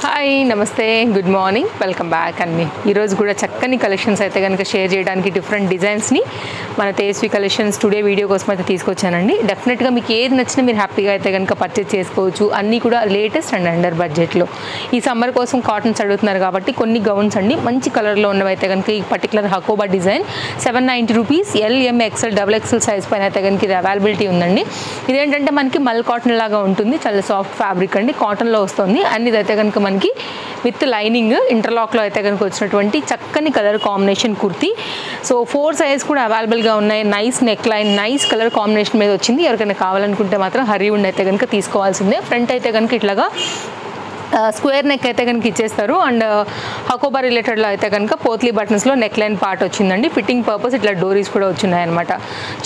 Hi నమస్తే good morning welcome back అండి. ఈరోజు కూడా చక్కని కలెక్షన్స్ అయితే కనుక షేర్ చేయడానికి డిఫరెంట్ డిజైన్స్ని మన తేజస్వి కలెక్షన్స్ టుడే వీడియో కోసం అయితే తీసుకొచ్చానండి. డెఫినెట్గా మీకు ఏది నచ్చినా మీరు హ్యాపీగా అయితే కనుక పర్చేస్ చేసుకోవచ్చు. అన్నీ కూడా లేటెస్ట్ అండ్ అండర్ బడ్జెట్లో. ఈ సమ్మర్ కోసం కాటన్స్ అడుగుతున్నారు కాబట్టి కొన్ని గౌన్స్ అండి మంచి కలర్లో ఉన్నవైతే కనుక ఈ particular Hakoba design 790 rupees LM XL double XL size పైన అయితే కనుక ఇది అవైలబిలిటీ ఉందండి. ఇదేంటంటే మనకి మల్ కాటన్ లాగా ఉంటుంది, చాలా సాఫ్ట్ ఫ్యాబ్రిక్ అండి, కాటన్లో వస్తుంది. అన్ని అయితే కనుక మనకి విత్ లైనింగ్ ఇంటర్లాక్లో అయితే కనుక వచ్చినటువంటి చక్కని colour combination kurti. So 4 size కూడా అవైలబుల్గా ఉన్నాయి. Nice neck line, nice colour combination మీద వచ్చింది. ఎవరికైనా కావాలనుకుంటే మాత్రం హరీ ఉండి అయితే కనుక తీసుకోవాల్సిందే. ఫ్రంట్ అయితే కనుక ఇట్లాగా స్క్వేర్ నెక్ అయితే కనుక ఇచ్చేస్తారు. అండ్ హకోబా రిలేటెడ్లో అయితే కనుక పోత్లీ బటన్స్లో నెక్ లైన్ పార్ట్ వచ్చిందండి. ఫిట్టింగ్ పర్పస్ ఇట్లా డోరీస్ కూడా వచ్చినాయి అనమాట.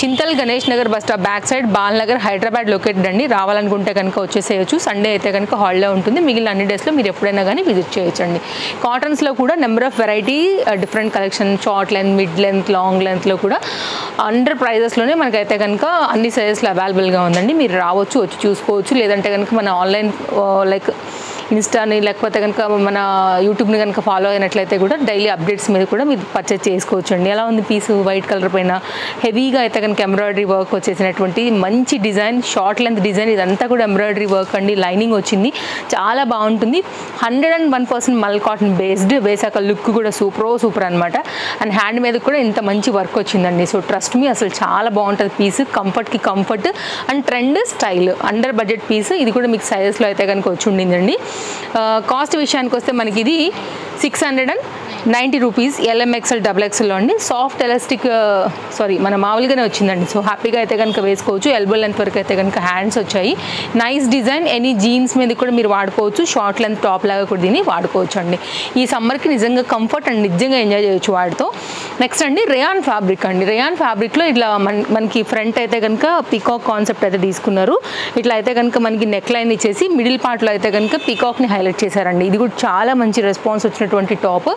Chintal Ganesh Nagar bus stop back side Bal Nagar Hyderabad located అండి. రావాలనుకుంటే కనుక వచ్చేసేయచ్చు. సండే అయితే కనుక హాలిడే ఉంటుంది. మిగిలిన అన్ని డేస్లో మీరు ఎప్పుడైనా కానీ విజిట్ చేయొచ్చండి. కాటన్స్లో కూడా number of variety different collection, short length, mid length, long లెంత్లో కూడా అండర్ ప్రైజెస్లోనే మనకైతే కనుక అన్ని సైజెస్లో అవైలబుల్గా ఉందండి. మీరు రావచ్చు, వచ్చి చూసుకోవచ్చు. లేదంటే కనుక మన ఆన్లైన్ లైక్ ఇన్స్టాని లేకపోతే కనుక మన యూట్యూబ్ని కనుక ఫాలో అయినట్లయితే కూడా డైలీ అప్డేట్స్ మీద కూడా మీరు పర్చేస్ చేసుకోవచ్చు అండి. ఎలా ఉంది పీస్? వైట్ కలర్ పైన హెవీగా అయితే కనుక ఎంబ్రాయిడరీ వర్క్ వచ్చేసినటువంటి మంచి డిజైన్, షార్ట్ లెంత్ డిజైన్. ఇదంతా కూడా ఎంబ్రాయిడరీ వర్క్ అండి, లైనింగ్ వచ్చింది, చాలా బాగుంటుంది. 101% మల్ కాటన్ బేస్డ్. వేసాక లుక్ కూడా సూపర్ అనమాట. అండ్ హ్యాండ్ మీద కూడా ఇంత మంచి వర్క్ వచ్చిందండి. సో ట్రస్ట్ మీ, అసలు చాలా బాగుంటుంది పీస్. కంఫర్ట్కి comfort and trend style under budget piece. ఇది కూడా మీకు సైజెస్లో అయితే కనుక వచ్చి ఉండిందండి. కాస్ట్ విషయానికి వస్తే మనకి ఇది 690 రూపీస్ ఎల్ఎంఎక్స్ఎల్ డబుల్ ఎక్స్ఎల్లో అండి. సాఫ్ట్ ఎలాస్టిక్ మన మామూలుగానే వచ్చిందండి. సో హ్యాపీగా అయితే కనుక వేసుకోవచ్చు. ఎల్బో లెంత్ వరకు అయితే కనుక హ్యాండ్స్ వచ్చాయి. Nice design. ఎనీ జీన్స్ మీద కూడా మీరు వాడుకోవచ్చు. షార్ట్ లెంత్ టాప్ లాగా కూడా దీన్ని వాడుకోవచ్చు అండి. ఈ సమ్మర్కి నిజంగా కంఫర్ట్ అండ్ నిజంగా ఎంజాయ్ చేయొచ్చు వాటితో. నెక్స్ట్ అండి రేయాన్ ఫ్యాబ్రిక్ అండి. రేయాన్ ఫ్యాబ్రిక్లో ఇట్లా మనకి ఫ్రంట్ అయితే కనుక పీకాక్ కాన్సెప్ట్ అయితే తీసుకున్నారు. ఇట్లా అయితే కనుక మనకి నెక్ లైన్ ఇచ్చేసి మిడిల్ పార్ట్లో అయితే కనుక పీకాక్ని హైలైట్ చేశారండి. ఇది కూడా చాలా మంచి రెస్పాన్స్ వచ్చినటువంటి టాప్,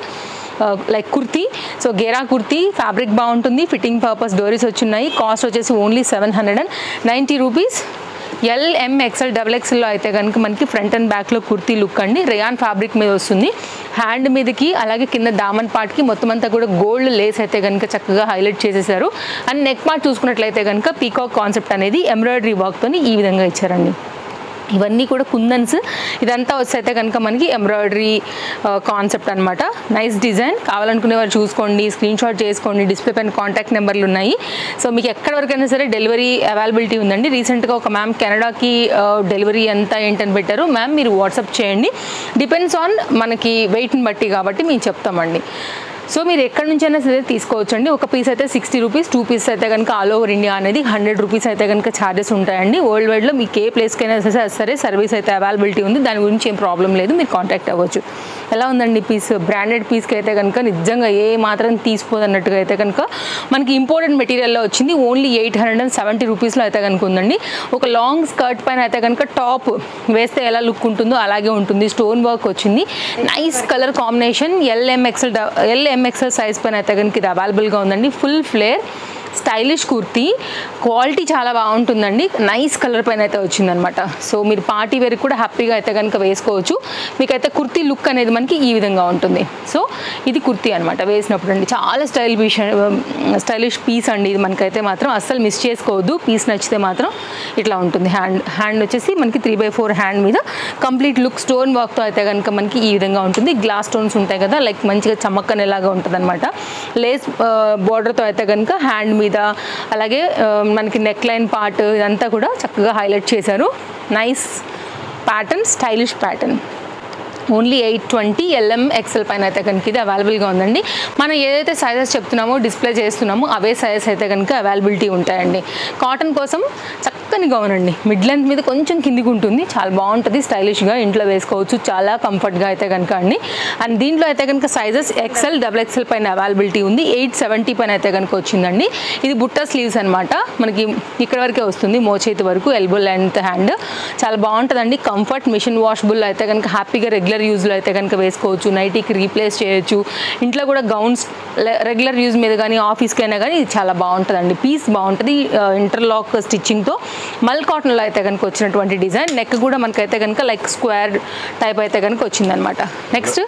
లైక్ కుర్తీ. సో గేరా కుర్తీ, ఫ్యాబ్రిక్ బాగుంటుంది, ఫిట్టింగ్ పర్పస్ డోరీస్ వచ్చినాయి. కాస్ట్ వచ్చేసి ఓన్లీ 790 రూపీస్ ఎల్ఎంఎక్స్ఎల్ డబుల్ ఎక్స్ఎల్లో అయితే కనుక మనకి ఫ్రంట్ అండ్ బ్యాక్లో కుర్తీ లుక్ అండి. రేయాన్ ఫ్యాబ్రిక్ మీద వస్తుంది. హ్యాండ్ మీదకి అలాగే కింద దామన్ పార్ట్కి మొత్తం అంతా కూడా గోల్డ్ లేస్ అయితే కనుక చక్కగా హైలైట్ చేసేసారు. అండ్ నెక్ పార్ట్ చూసుకున్నట్లయితే కనుక పీకాక్ కాన్సెప్ట్ అనేది ఎంబ్రాయిడరీ వర్క్తో ఈ విధంగా ఇచ్చారండి. ఇవన్నీ కూడా కుందన్స్. ఇదంతా వస్తే కనుక మనకి ఎంబ్రాయిడరీ కాన్సెప్ట్ అనమాట. Nice design. కావాలనుకునే వారు చూసుకోండి, స్క్రీన్ షాట్ చేసుకోండి. డిస్ప్లే పైన కాంటాక్ట్ నెంబర్లు ఉన్నాయి. సో మీకు ఎక్కడి వరకైనా సరే డెలివరీ అవైలబిలిటీ ఉందండి. రీసెంట్గా ఒక మ్యామ్ కెనడాకి డెలివరీ ఎంత ఏంటని పెట్టారు. మ్యామ్ మీరు వాట్సాప్ చేయండి. డిపెండ్స్ ఆన్ మనకి వెయిట్ని బట్టి కాబట్టి మేము చెప్తామండి. సో మీరు ఎక్కడి నుంచైనా సరే తీసుకోవచ్చు అండి. ఒక పీస్ అయితే 60 రూపీస్, 2 పీసెస్ అయితే కనుక ఆల్ ఓవర్ ఇండియా అనేది 100 రూపీస్ అయితే కనుక ఛార్జెస్ ఉంటాయండి. వరల్డ్ వైడ్లో మీకు ఏ ప్లేస్కైనా సరే సర్వీస్ అయితే అవైలబిలిటీ ఉంది. దాని గురించి ఏం ప్రాబ్లం లేదు, మీరు కాంటాక్ట్ అవ్వచ్చు. ఎలా ఉందండి పీస్? బ్రాండెడ్ పీస్కి అయితే కనుక నిజంగా ఏ మాత్రం తీసిపోదన్నట్టుగా అయితే కనుక మనకి ఇంపోర్టెడ్ మెటీరియల్లో వచ్చింది. ఓన్లీ 870 రూపీస్లో అయితే కనుక ఉందండి. ఒక లాంగ్ స్కర్ట్ పైన అయితే కనుక టాప్ వేస్తే ఎలా లుక్ ఉంటుందో అలాగే ఉంటుంది. స్టోన్ వర్క్ వచ్చింది. Nice colour combination. L M XL size పైన అయితే కనుక ఇది అవైలబుల్గా ఉందండి. Full flare stylish kurti, quality చాలా బాగుంటుందండి. నైస్ కలర్ పైన అయితే వచ్చిందనమాట. సో మీరు పార్టీ వేర్ కూడా హ్యాపీగా అయితే కనుక వేసుకోవచ్చు. మీకైతే కుర్తీ లుక్ అనేది మనకి ఈ విధంగా ఉంటుంది. సో ఇది కుర్తీ అనమాట వేసినప్పుడు అండి. చాలా స్టైలిష్ పీస్ అండి. ఇది మనకైతే మాత్రం అస్సలు మిస్ చేసుకోవద్దు. పీస్ నచ్చితే మాత్రం ఇట్లా ఉంటుంది. హ్యాండ్ వచ్చేసి మనకి 3/4 హ్యాండ్ మీద కంప్లీట్ లుక్ స్టోన్ వర్క్తో అయితే కనుక మనకి ఈ విధంగా ఉంటుంది. గ్లాస్ స్టోన్స్ ఉంటాయి కదా, లైక్ మంచిగా చమ్మక్కనేలాగా ఉంటుంది అనమాట. లేస్ బార్డర్తో అయితే కనుక హ్యాండ్ మీద అలాగే మనకి నెక్ లైన్ పార్ట్ ఇదంతా కూడా చక్కగా హైలైట్ చేశారు. Nice pattern, stylish pattern. Only 820 L M XL పైన అయితే కనుక ఇది అవైలబుల్గా ఉందండి. మనం ఏదైతే సైజెస్ చెప్తున్నామో డిస్ప్లే చేస్తున్నామో అవే సైజెస్ అయితే కనుక అవైలబిలిటీ ఉంటాయండి. కాటన్ కోసం చక్కని గౌన్ అండి. మిడ్ లెంత్ మీద కొంచెం కిందికి ఉంటుంది, చాలా బాగుంటుంది. స్టైలిష్గా ఇంట్లో వేసుకోవచ్చు, చాలా కంఫర్ట్గా అయితే కనుక అండి. అండ్ దీంట్లో అయితే కనుక సైజెస్ ఎక్స్ఎల్ డబుల్ ఎక్స్ఎల్ పైన అవైలబిలిటీ ఉంది. 870 పైన అయితే కనుక వచ్చిందండి. ఇది బుట్ట స్లీవ్స్ అనమాట. మనకి ఇక్కడ వరకే వస్తుంది, మోచేతి వరకు, ఎల్బో లెంత్ హ్యాండ్. చాలా బాగుంటుందండి. కంఫర్ట్, మిషన్ వాషబుల్ అయితే కనుక హ్యాపీగా రెగ్యులర్ రెగ్యులర్ యూజ్లో అయితే కనుక వేసుకోవచ్చు, నైటీకి రీప్లేస్ చేయొచ్చు, ఇంట్లో కూడా గౌన్స్ రెగ్యులర్ యూజ్ మీద కానీ ఆఫీస్కి అయినా కానీ ఇది చాలా బాగుంటుందండి. పీస్ బాగుంటుంది, ఇంటర్లాక్ స్టిచ్చింగ్తో మల్ కాటన్లో అయితే కనుక వచ్చినటువంటి డిజైన్. నెక్ కూడా మనకైతే కనుక లైక్ స్క్వేర్ టైప్ అయితే కనుక వచ్చిందనమాట. నెక్స్ట్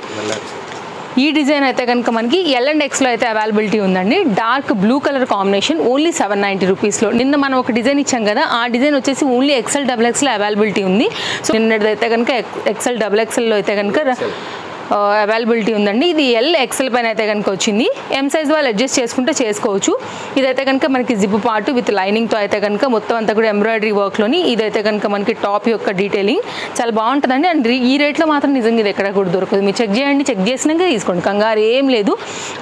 ఈ డిజైన్ అయితే కనుక మనకి L&Xలో అయితే అవైలబిలిటీ ఉందండి. Dark blue colour combination, only 790 రూపీస్లో. నిన్న మనం ఒక డిజైన్ ఇచ్చాం కదా, ఆ డిజైన్ వచ్చేసి ఓన్లీ XL XXలో అవైలబిలిటీ ఉంది. సో నిన్నదైతే కనుక XL XXలో అయితే కనుక అవైలబిలిటీ ఉందండి. ఇది L/XL పైన అయితే కనుక వచ్చింది. M సైజ్ వాళ్ళు అడ్జస్ట్ చేసుకుంటే చేసుకోవచ్చు. ఇదైతే కనుక మనకి జిప్ పార్ట్ విత్ లైనింగ్తో అయితే కనుక మొత్తం అంతా కూడా ఎంబ్రాయిడరీ వర్క్లోని ఇదైతే కనుక మనకి టాప్ యొక్క డీటెయిలింగ్ చాలా బాగుంటుందండి. అండ్ ఈ రేట్లో మాత్రం నిజంగా ఇది ఎక్కడ కూడా దొరకదు. మీరు చెక్ చేయండి, చెక్ చేసినాక తీసుకోండి, కంగారు ఏం లేదు,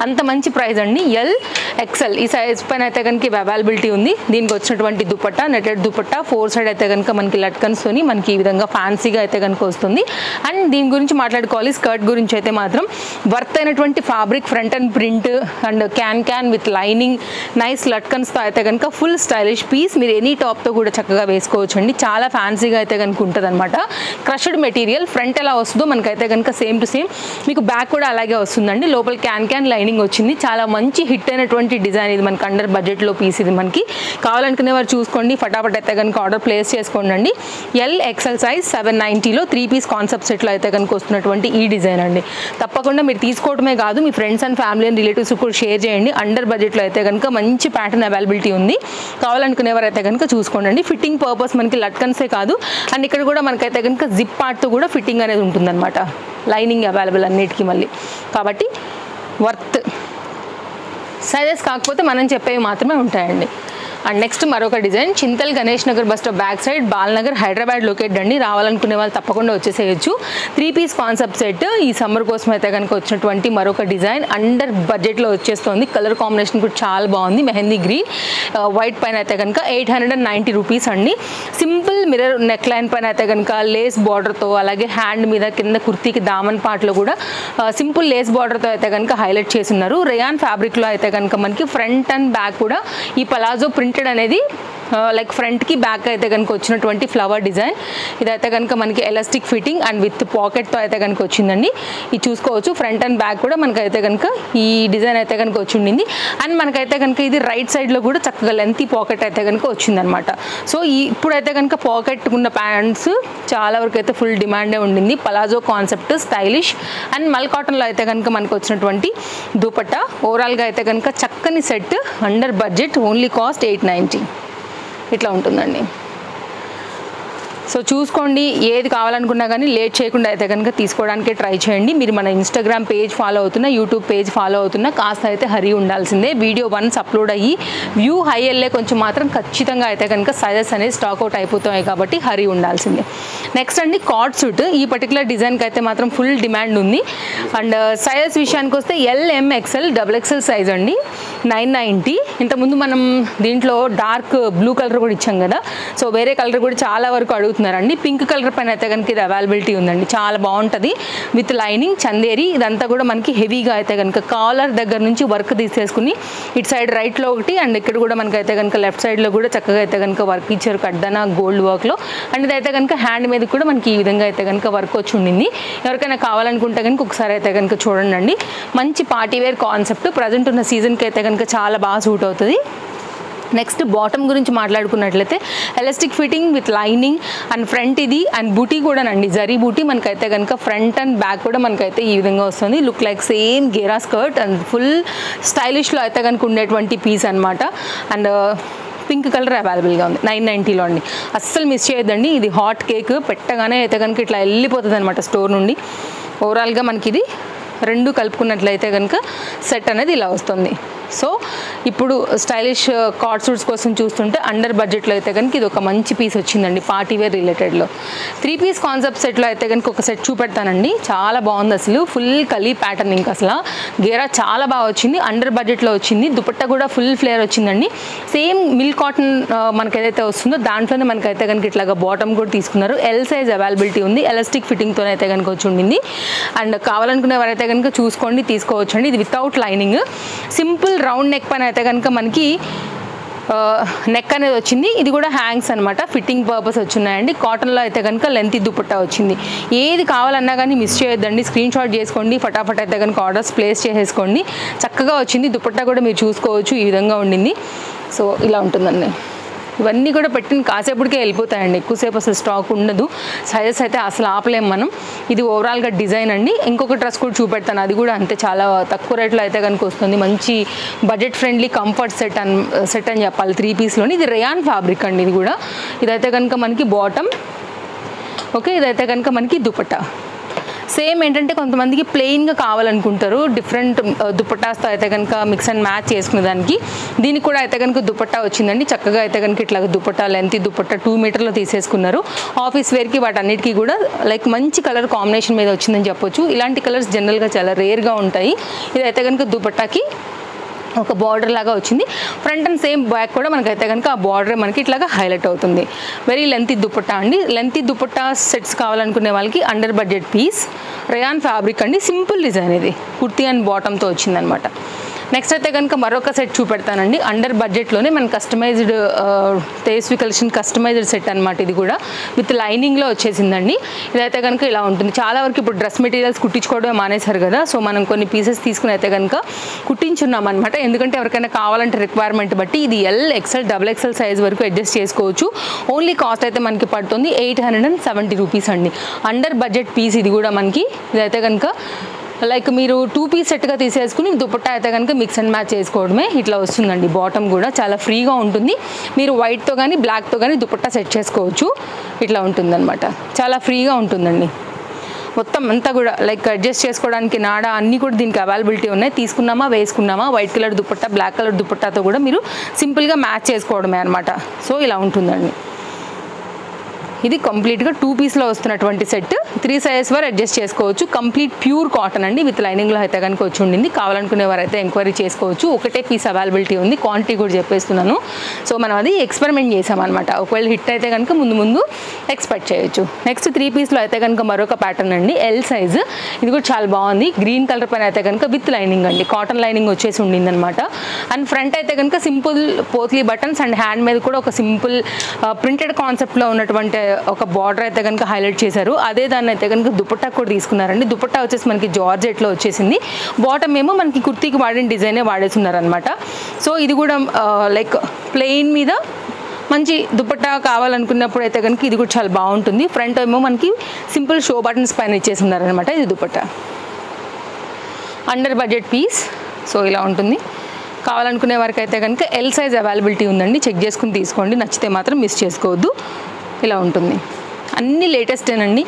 అంత మంచి ప్రైస్ అండి. L/XL ఈ సైజ్ పైన అయితే కనుక ఇవి అవైలబిలిటీ ఉంది. దీనికి వచ్చినటువంటి దుపట్టా నెటెడ్ దుపట్టా 4 సైడ్ అయితే కనుక మనకి లట్కన్స్తోని మనకి ఈ విధంగా ఫ్యాన్సీగా అయితే కనుక వస్తుంది. అండ్ దీని గురించి మాట్లాడుకోవాలి, స్కర్ట్ గురించి అయితే మాత్రం వర్త్ అయినటువంటి fabric, front and print and can with lining, nice లట్కన్స్తో అయితే కనుక ఫుల్ స్టైలిష్ పీస్. మీరు ఎనీ టాప్తో కూడా చక్కగా వేసుకోవచ్చు అండి. చాలా ఫ్యాన్సీగా అయితే కనుక ఉంటుంది అనమాట. క్రష్డ్ మెటీరియల్, ఫ్రంట్ ఎలా వస్తుందో మనకైతే కనుక సేమ్ టు సేమ్ మీకు బ్యాక్ కూడా అలాగే వస్తుందండి. లోపల క్యాన్ లైనింగ్ వచ్చింది. చాలా మంచి హిట్ అయినటువంటి డిజైన్ ఇది, మనకి అండర్ బడ్జెట్లో పీస్ ఇది. మనకి కావాలనుకునే వారు చూసుకోండి, ఫటాఫట్ అయితే కనుక ఆర్డర్ ప్లేస్ చేసుకోండి అండి. L/XL సైజ్ 790లో 3 పీస్ కాన్సెప్ట్ సెట్లో అయితే కనుక వస్తున్నటువంటి ఈ డిజైన్ అండి. తప్పకుండా మీరు తీసుకోవడమే కాదు, మీ friends and family and relatives కూడా షేర్ చేయండి. అండర్ బడ్జెట్లో అయితే కనుక మంచి ప్యాటర్న్ అవైలబిలిటీ ఉంది. కావాలనుకునేవారైతే కనుక చూసుకోండి. ఫిట్టింగ్ పర్పస్ మనకి లట్కన్సే కాదు, అండ్ ఇక్కడ కూడా మనకైతే కనుక జిప్ పార్ట్తో కూడా ఫిట్టింగ్ అనేది ఉంటుందన్నమాట. లైనింగ్ అవైలబుల్ అన్నిటికీ మళ్ళీ, కాబట్టి వర్త్. సైజెస్ కాకపోతే మనం చెప్పేవి మాత్రమే ఉంటాయండి. అండ్ నెక్స్ట్ మరొక design, Chintal Ganesh Nagar bus stop back side, Balnagar, Hyderabad locate అండి. రావాలనుకునే వాళ్ళు తప్పకుండా వచ్చేసేయచ్చు. 3 పీస్ కాన్సెప్ట్ సెట్ ఈ సమ్మర్ కోసం అయితే కనుక వచ్చినటువంటి మరొక డిజైన్, అండర్ బడ్జెట్లో వచ్చేస్తుంది. కలర్ కాంబినేషన్ కూడా చాలా బాగుంది, మెహందీ గ్రీన్ వైట్ పైన అయితే కనుక 890 రూపీస్ అండి. సింపుల్ మిర్రర్ నెక్ లైన్ పైన అయితే కనుక లేస్ బార్డర్తో, అలాగే హ్యాండ్ మీద కింద కుర్తీకి దామన్ పార్ట్లో కూడా సింపుల్ లేస్ బార్డర్తో అయితే కనుక హైలైట్ చేసి ఉన్నారు. రేయాన్ ఫ్యాబ్రిక్లో అయితే కనుక మనకి ఫ్రంట్ అండ్ బ్యాక్ కూడా ఈ పలాజో ప్రింటెడ్ అనేది లైక్ ఫ్రంట్కి బ్యాక్ అయితే కనుక వచ్చినటువంటి ఫ్లవర్ డిజైన్. ఇదైతే కనుక మనకి ఎలాస్టిక్ ఫిట్టింగ్ అండ్ విత్ పాకెట్తో అయితే కనుక వచ్చిందండి. ఇది చూసుకోవచ్చు, ఫ్రంట్ అండ్ బ్యాక్ కూడా మనకైతే కనుక ఈ డిజైన్ అయితే కనుక వచ్చి ఉండింది. అండ్ మనకైతే కనుక ఇది రైట్ సైడ్లో కూడా చక్కగా లెంతీ పాకెట్ అయితే కనుక వచ్చిందనమాట. సో ఇప్పుడైతే కనుక పాకెట్ ఉన్న ప్యాంట్స్ చాలా వరకు అయితే ఫుల్ డిమాండే ఉండింది. పలాజో కాన్సెప్ట్, స్టైలిష్ అండ్ మల్ కాటన్లో అయితే కనుక మనకు వచ్చినటువంటి దుపట్టా. ఓవరాల్గా అయితే కనుక చక్కని set, under budget, only cost 890 ఇట్లా ఉంటుందండి. సో చూసుకోండి, ఏది కావాలనుకున్నా కానీ లేట్ చేయకుండా అయితే కనుక తీసుకోవడానికి ట్రై చేయండి. మీరు మన ఇన్స్టాగ్రామ్ పేజ్ ఫాలో అవుతున్నా, యూట్యూబ్ పేజ్ ఫాలో అవుతున్నా, కాస్త అయితే హరీ ఉండాల్సిందే. వీడియో వన్స్ అప్లోడ్ అయ్యి వ్యూ హై వెళ్ళే కొంచెం మాత్రం ఖచ్చితంగా అయితే కనుక సైజెస్ అనేది స్టాక్అవుట్ అయిపోతాయి, కాబట్టి హరీ ఉండాల్సిందే. నెక్స్ట్ అండి కార్డ్ సూట్. ఈ పర్టికులర్ డిజైన్కి అయితే మాత్రం ఫుల్ డిమాండ్ ఉంది. అండ్ సైజెస్ విషయానికి వస్తే L/M/XL XXL సైజ్ అండి, 990. ఇంతకుముందు మనం దీంట్లో డార్క్ బ్లూ కలర్ కూడా ఇచ్చాం కదా, సో వేరే కలర్ కూడా చాలా వరకు అడుగుతున్నారండి. పింక్ కలర్ పైన అయితే కనుక ఇది అవైలబిలిటీ ఉందండి. చాలా బాగుంటుంది విత్ లైనింగ్, చందేరి. ఇదంతా కూడా మనకి హెవీగా అయితే కనుక కాలర్ దగ్గర నుంచి వర్క్ తీసేసుకుని ఇటు సైడ్ రైట్లో ఒకటి, అండ్ ఇక్కడ కూడా మనకైతే కనుక లెఫ్ట్ సైడ్లో కూడా చక్కగా అయితే కనుక వర్క్ ఇచ్చారు, కడ్డన గోల్డ్ వర్క్లో. అండ్ ఇదైతే కనుక హ్యాండ్ మీద కూడా మనకి ఈ విధంగా అయితే కనుక వర్క్ వచ్చి ఉండింది. ఎవరికైనా కావాలనుకుంటే కనుక ఒకసారి అయితే కనుక చూడండి. మంచి పార్టీ వేర్ కాన్సెప్ట్, ప్రజెంట్ ఉన్న సీజన్కి అయితే కనుక చాలా బాగా సూట్ అవుతుంది. నెక్స్ట్ బాటమ్ గురించి మాట్లాడుకున్నట్లయితే elastic fitting with lining and front ఇది, అండ్ బూటీ కూడా నండి, జరీ బూటీ మనకైతే కనుక ఫ్రంట్ అండ్ బ్యాక్ కూడా మనకైతే ఈ విధంగా వస్తుంది. లుక్ లైక్ సేమ్ గేరా స్కర్ట్ అండ్ ఫుల్ స్టైలిష్లో అయితే కనుక ఉండేటువంటి పీస్ అనమాట. అండ్ పింక్ కలర్ అవైలబుల్గా ఉంది 990లో అండి. అస్సలు మిస్ చేయొద్దండి. ఇది హాట్ కేక్, పెట్టగానే అయితే కనుక ఇట్లా వెళ్ళిపోతుంది అనమాట స్టోర్ నుండి. ఓవరాల్గా మనకి ఇది రెండు కలుపుకున్నట్లయితే కనుక సెట్ అనేది ఇలా వస్తుంది. సో ఇప్పుడు స్టైలిష్ కార్డ్ సూట్స్ కోసం చూస్తుంటే అండర్ బడ్జెట్లో అయితే కనుక ఇది ఒక మంచి పీస్ వచ్చిందండి, పార్టీ వేర్ రిలేటెడ్లో. 3 పీస్ కాన్సెప్ట్ సెట్లో అయితే కనుక ఒక సెట్ చూపెడతానండి. చాలా బాగుంది అసలు, ఫుల్ కలీ ప్యాటర్న్. ఇంకా అసలు గేరా చాలా బాగా వచ్చింది, అండర్ బడ్జెట్లో వచ్చింది. దుపట్టా కూడా ఫుల్ ఫ్లేర్ వచ్చిందండి. సేమ్ మిల్క్ కాటన్ మనకి ఏదైతే వస్తుందో దాంట్లోనే మనకైతే కనుక ఇట్లాగా బాటమ్ కూడా తీసుకున్నారు. L సైజ్ అవైలబిలిటీ ఉంది, ఎలాస్టిక్ ఫిట్టింగ్తో అయితే కనుక వచ్చి ఉండింది. అండ్ కావాలనుకునే వారైతే కనుక చూసుకోండి, తీసుకోవచ్చండి. ఇది without lining, simple round neck పైన అయితే కనుక మనకి నెక్ అనేది వచ్చింది. ఇది కూడా హ్యాంగ్స్ అనమాట, ఫిట్టింగ్ పర్పస్ వచ్చినాయండి. కాటన్లో అయితే కనుక లెంత్ దుపట్టా వచ్చింది. ఏది కావాలన్నా కానీ మిస్ చేయొద్దండి, స్క్రీన్ షాట్ చేసుకోండి, ఫటాఫట్ అయితే కనుక ఆర్డర్స్ ప్లేస్ చేసేసుకోండి. చక్కగా వచ్చింది. దుపట్టా కూడా మీరు చూసుకోవచ్చు, ఈ విధంగా ఉండింది. సో ఇలా ఉంటుందండి. ఇవన్నీ కూడా పెట్టిన కాసేపటికే వెళ్ళిపోతాయండి, ఎక్కువసేపు అసలు స్టాక్ ఉండదు. సైజెస్ అయితే అసలు ఆపలేము మనం. ఇది ఓవరాల్గా డిజైన్ అండి. ఇంకొక డ్రెస్ కూడా చూపెడతాను, అది కూడా అంతే చాలా తక్కువ రేట్లో అయితే కనుక వస్తుంది. మంచి బడ్జెట్ ఫ్రెండ్లీ కంఫర్ట్ సెట్ అని చెప్పాలి. 3 పీస్లోని. ఇది రేయాన్ ఫ్యాబ్రిక్ అండి. ఇది కూడా ఇదైతే కనుక మనకి బాటమ్. ఓకే, ఇదైతే కనుక మనకి దుపట్టా. సేమ్ ఏంటంటే కొంతమందికి ప్లెయిన్గా కావాలనుకుంటారు, డిఫరెంట్ దుపట్టాస్తో అయితే కనుక మిక్స్ అండ్ మ్యాచ్ చేసుకునే దానికి. దీనికి కూడా అయితే కనుక దుపట్టా వచ్చిందండి. చక్కగా అయితే కనుక ఇట్లా దుపట్టా లెంత్ దుపట్టా 2 మీటర్లో తీసేసుకున్నారు. ఆఫీస్ వేర్కి వాటన్నిటికీ కూడా లైక్ మంచి కలర్ కాంబినేషన్ మీద వచ్చిందని చెప్పొచ్చు. ఇలాంటి కలర్స్ జనరల్గా చాలా రేర్గా ఉంటాయి. ఇదైతే కనుక దుపట్టాకి ఒక బార్డర్ లాగా వచ్చింది. ఫ్రంట్ అండ్ సేమ్ బ్యాక్ కూడా మనకైతే కనుక ఆ బార్డర్ మనకి ఇట్లాగా హైలైట్ అవుతుంది. వెరీ లెంతీ దుపట్టా అండి. లెంతీ దుపట్టా సెట్స్ కావాలనుకునే వాళ్ళకి under budget piece, rayon fabric అండి. సింపుల్ డిజైన్, ఇది కుర్తీ అండ్ బాటమ్తో వచ్చిందనమాట. నెక్స్ట్ అయితే కనుక మరొక సెట్ చూపెడతానండి. అండర్ బడ్జెట్లోనే మన customised Tejaswi collection customised set అనమాట. ఇది కూడా విత్ లైనింగ్లో వచ్చేసిందండి. ఇదైతే కనుక ఇలా ఉంటుంది. చాలా వరకు ఇప్పుడు డ్రెస్ మెటీరియల్స్ కుట్టించుకోవడమే మానేశారు కదా, సో మనం కొన్ని పీసెస్ తీసుకుని అయితే కనుక కుట్టించున్నాం అనమాట. ఎందుకంటే ఎవరికైనా కావాలంటే రిక్వైర్మెంట్ బట్టి ఇది ఎల్, ఎక్సెల్, XXL సైజ్ వరకు అడ్జస్ట్ చేసుకోవచ్చు. ఓన్లీ కాస్ట్ అయితే మనకి పడుతుంది 870 రూపీస్ అండి. అండర్ బడ్జెట్ పీస్ ఇది కూడా మనకి. ఇదైతే కనుక లైక్ మీరు 2 పీస్ సెట్గా తీసేసుకుని దుపట్టా అయితే కనుక మిక్స్ అండ్ మ్యాచ్ చేసుకోవడమే. ఇట్లా వస్తుందండి. బాటమ్ కూడా చాలా ఫ్రీగా ఉంటుంది. మీరు వైట్తో కానీ బ్లాక్తో కానీ దుపట్టా సెట్ చేసుకోవచ్చు. ఇట్లా ఉంటుందన్నమాట, చాలా ఫ్రీగా ఉంటుందండి. మొత్తం అంతా కూడా లైక్ అడ్జస్ట్ చేసుకోవడానికి నాడా అన్నీ కూడా దీనికి అవైలబిలిటీ ఉన్నాయి. తీసుకున్నామా వేసుకున్నామా, white colour dupatta black colour దుపట్టాతో కూడా మీరు సింపుల్గా మ్యాచ్ చేసుకోవడమే అనమాట. సో ఇలా ఉంటుందండి. ఇది కంప్లీట్గా 2 పీస్లో వస్తున్నటువంటి సెట్. 3 సైజెస్ వరకు అడ్జస్ట్ చేసుకోవచ్చు. కంప్లీట్ ప్యూర్ కాటన్ అండి, విత్ లైనింగ్లో అయితే కనుక వచ్చి ఉండింది. కావాలనుకునే వారైతే ఎంక్వైరీ చేసుకోవచ్చు. ఒకటే పీస్ అవైలబిలిటీ ఉంది, క్వాంటిటీ కూడా చెప్పేస్తున్నాను. సో మనం అది ఎక్స్పెరిమెంట్ చేసామన్నమాట. ఒకవేళ హిట్ అయితే కనుక ముందు ఎక్స్పెక్ట్ చేయొచ్చు. నెక్స్ట్ 3 పీస్లో అయితే కనుక మరొక ప్యాటర్న్ అండి, ఎల్ సైజ్. ఇది కూడా చాలా బాగుంది. గ్రీన్ కలర్ పైన అయితే కనుక విత్ లైనింగ్ అండి, కాటన్ లైనింగ్ వచ్చేసి ఉండింది అనమాట. అండ్ ఫ్రంట్ అయితే కనుక simple potli buttons and hand మీద కూడా ఒక సింపుల్ ప్రింటెడ్ కాన్సెప్ట్లో ఉన్నటువంటి ఒక బార్డర్ అయితే కనుక హైలైట్ చేశారు. అదే దాన్ని అయితే కనుక దుపట్టా కూడా తీసుకున్నారండి. దుపట్టా వచ్చేసి మనకి జార్జెట్లో వచ్చేసింది. బాటమ్ ఏమో మనకి కుర్తీకి వాడిన డిజైనే వాడేస్తున్నారు అనమాట. సో ఇది కూడా లైక్ ప్లెయిన్ మీద మంచి దుపట్టా కావాలనుకున్నప్పుడు అయితే కనుక ఇది కూడా చాలా బాగుంటుంది. ఫ్రంట్ ఏమో మనకి సింపుల్ షో బటన్స్ పైన ఇచ్చేస్తున్నారనమాట. ఇది dupatta under budget piece. So ఇలా ఉంటుంది. కావాలనుకునే వారికి అయితే కనుక ఎల్ సైజ్ అవైలబిలిటీ ఉందండి. చెక్ చేసుకుని తీసుకోండి, నచ్చితే మాత్రం మిస్ చేసుకోవద్దు. ఇలా ఉంటుంది. అన్నీ లేటెస్టేనండి.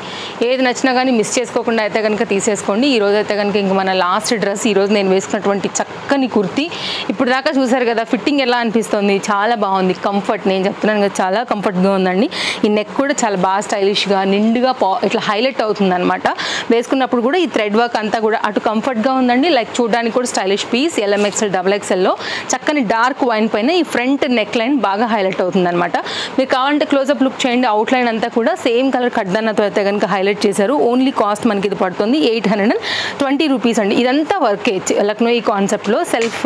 ఏది నచ్చినా కానీ మిస్ చేసుకోకుండా అయితే కనుక తీసేసుకోండి. ఈరోజు అయితే కనుక ఇంక మన లాస్ట్ డ్రెస్, ఈరోజు నేను వేసుకున్నటువంటి చక్కని కుర్తీ. ఇప్పుడు దాకా చూసారు కదా, ఫిట్టింగ్ ఎలా అనిపిస్తుంది, చాలా బాగుంది. కంఫర్ట్, నేను చెప్తున్నాను కదా, చాలా కంఫర్ట్గా ఉందండి. ఈ నెక్ కూడా చాలా బాగా స్టైలిష్గా నిండుగా ఇట్లా హైలైట్ అవుతుంది అనమాట. వేసుకున్నప్పుడు కూడా ఈ థ్రెడ్ వర్క్ అంతా కూడా అటు కంఫర్ట్గా ఉందండి. లైక్ చూడడానికి కూడా స్టైలిష్ పీస్. LMXL, XXLలో చక్కని డార్క్ వైన్ పైన ఈ ఫ్రంట్ నెక్ లైన్ బాగా హైలైట్ అవుతుంది అనమాట. మీరు కావాలంటే క్లోజప్ లుక్ చేయండి. అవుట్ లైన్ అంతా కూడా సేమ్ కలర్ కడ్దానాతో అయితే కనుక హైలైట్ చేశారు. ఓన్లీ కాస్ట్ మనకి ఇది పడుతుంది 820 రూపీస్ అండి. ఇదంతా వర్కే, లక్నో ఈ కాన్సెప్ట్లో సెల్ఫ్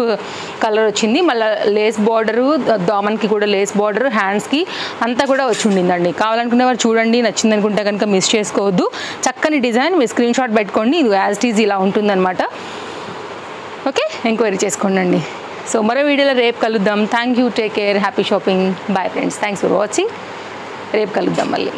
కలర్ వచ్చింది. మళ్ళీ లేస్ బార్డరు, దామన్కి కూడా లేస్ బార్డర్, హ్యాండ్స్కి అంతా కూడా వచ్చి ఉండిందండి. కావాలనుకునే వారు చూడండి, నచ్చింది అనుకుంటే కనుక మిస్ చేసుకోవద్దు. చక్కని డిజైన్, మీరు స్క్రీన్ షాట్ పెట్టుకోండి. ఇది యాజ్ ఇట్ ఈజ్ ఇలా ఉంటుందన్నమాట. ఓకే, ఎంక్వైరీ చేసుకోండి. సో మరో వీడియోలో రేపు కలుద్దాం. Thank you, take care, happy shopping, bye friends. Thanks for watching. రేపు కలుద్దాం మళ్ళీ.